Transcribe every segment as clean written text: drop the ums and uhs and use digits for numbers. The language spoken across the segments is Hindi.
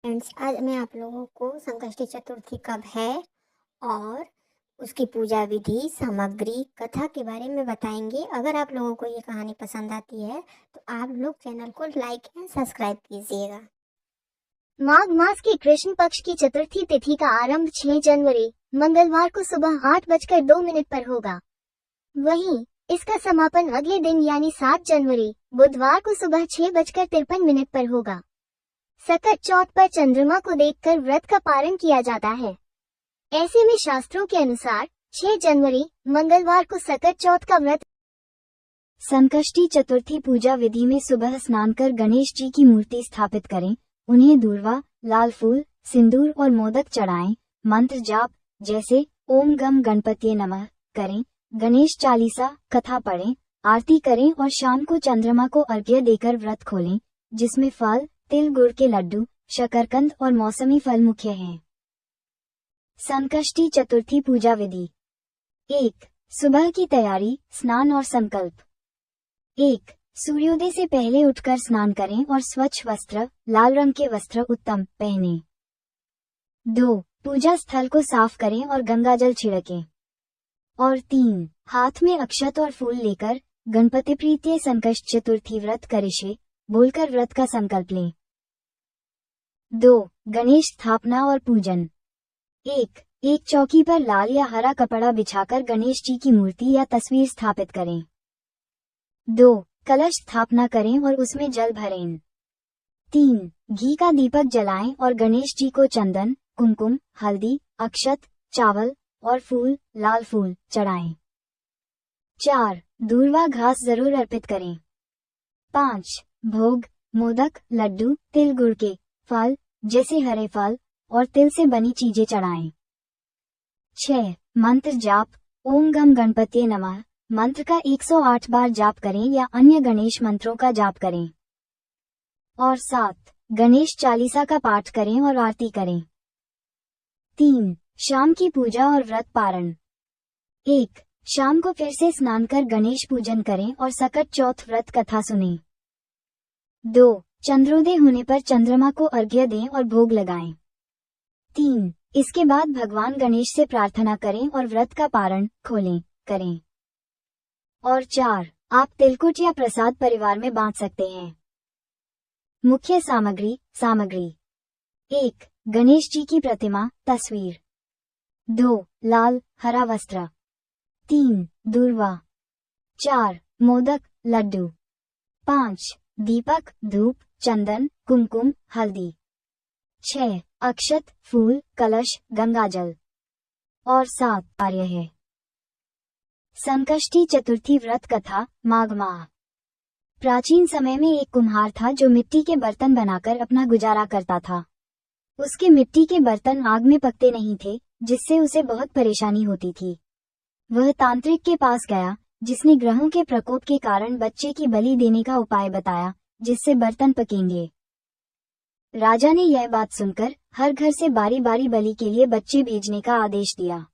फ्रेंड्स, आज मैं आप लोगों को संकष्टी चतुर्थी कब है और उसकी पूजा विधि, सामग्री, कथा के बारे में बताएंगे। अगर आप लोगों को ये कहानी पसंद आती है तो आप लोग चैनल को लाइक एंड सब्सक्राइब कीजिएगा। माघ मास की कृष्ण पक्ष की चतुर्थी तिथि का आरंभ 6 जनवरी मंगलवार को सुबह 8:02 पर होगा। वहीं इसका समापन अगले दिन यानी 7 जनवरी बुधवार को सुबह 6:53 पर होगा। सकट चौथ पर चंद्रमा को देखकर व्रत का पारण किया जाता है। ऐसे में शास्त्रों के अनुसार 6 जनवरी मंगलवार को सकट चौथ का व्रत। संकष्टी चतुर्थी पूजा विधि में सुबह स्नान कर गणेश जी की मूर्ति स्थापित करें, उन्हें दूर्वा, लाल फूल, सिंदूर और मोदक चढ़ाएं, मंत्र जाप जैसे ओम गम गणपतिये नमः करें, गणेश चालीसा कथा पढ़ें, आरती करें और शाम को चंद्रमा को अर्घ्य देकर व्रत खोलें, जिसमें फल, तिल गुड़ के लड्डू, शकरकंद और मौसमी फल मुख्य हैं। संकष्टी चतुर्थी पूजा विधि। 1. सुबह की तैयारी, स्नान और संकल्प। 1. सूर्योदय से पहले उठकर स्नान करें और स्वच्छ वस्त्र, लाल रंग के वस्त्र उत्तम पहनें। 2. पूजा स्थल को साफ करें और गंगाजल छिड़कें। और 3. हाथ में अक्षत और फूल लेकर गणपति प्रीत्य संकष्ट चतुर्थी व्रत करिष्ये बोलकर व्रत का संकल्प लें। 2. गणेश स्थापना और पूजन। 1. चौकी पर लाल या हरा कपड़ा बिछाकर गणेश जी की मूर्ति या तस्वीर स्थापित करें। 2. कलश स्थापना करें और उसमें जल भरें। 3. घी का दीपक जलाएं और गणेश जी को चंदन, कुमकुम, हल्दी, अक्षत, चावल और फूल, लाल फूल चढ़ाएं। 4. दूर्वा घास जरूर अर्पित करें। 5. भोग, मोदक, लड्डू, तिल गुड़ के फल जैसे हरे फल और तिल से बनी चीजें चढ़ाएं। 6. मंत्र जाप, ओम गम गणपतिये नमः मंत्र का 108 बार जाप करें या अन्य गणेश मंत्रों का जाप करें। और 7. गणेश चालीसा का पाठ करें और आरती करें। 3. शाम की पूजा और व्रत पारण। 1. शाम को फिर से स्नान कर गणेश पूजन करें और सकट चौथ व्रत कथा सुनें। 2. चंद्रोदय होने पर चंद्रमा को अर्घ्य दें और भोग लगाएं। 3. इसके बाद भगवान गणेश से प्रार्थना करें और व्रत का पारण करें। और 4. आप तिलकुट या प्रसाद परिवार में बांट सकते हैं। मुख्य सामग्री। 1. गणेश जी की प्रतिमा, तस्वीर। 2. लाल, हरा वस्त्र। 3. दूर्वा। 4. मोदक, लड्डू। 5. दीपक, धूप, चंदन, कुमकुम, हल्दी। 6. अक्षत, फूल, कलश, गंगाजल। और 7. कार्य है। संकष्टी चतुर्थी व्रत कथा। माघ माह। प्राचीन समय में एक कुम्हार था जो मिट्टी के बर्तन बनाकर अपना गुजारा करता था। उसके मिट्टी के बर्तन आग में पकते नहीं थे, जिससे उसे बहुत परेशानी होती थी। वह तांत्रिक के पास गया, जिसने ग्रहों के प्रकोप के कारण बच्चे की बलि देने का उपाय बताया, जिससे बर्तन पकेंगे। राजा ने यह बात सुनकर हर घर से बारी बारी बलि के लिए बच्चे भेजने का आदेश दिया।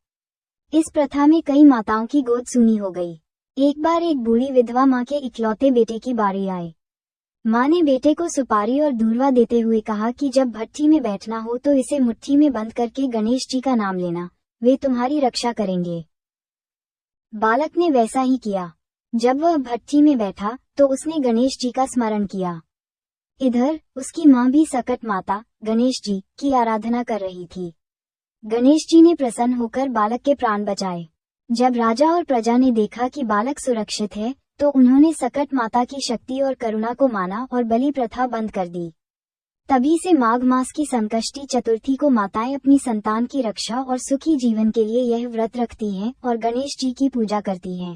इस प्रथा में कई माताओं की गोद सूनी हो गई। एक बार एक बूढ़ी विधवा माँ के इकलौते बेटे की बारी आई। माँ ने बेटे को सुपारी और दूर्वा देते हुए कहा कि जब भट्ठी में बैठना हो तो इसे मुट्ठी में बंद करके गणेश जी का नाम लेना, वे तुम्हारी रक्षा करेंगे। बालक ने वैसा ही किया। जब वह भट्ठी में बैठा तो उसने गणेश जी का स्मरण किया। इधर उसकी माँ भी सकट माता गणेश जी की आराधना कर रही थी। गणेश जी ने प्रसन्न होकर बालक के प्राण बचाए। जब राजा और प्रजा ने देखा कि बालक सुरक्षित है, तो उन्होंने सकट माता की शक्ति और करुणा को माना और बलि प्रथा बंद कर दी। तभी से माघ मास की संकष्टी चतुर्थी को माताएं अपनी संतान की रक्षा और सुखी जीवन के लिए यह व्रत रखती हैं और गणेश जी की पूजा करती हैं।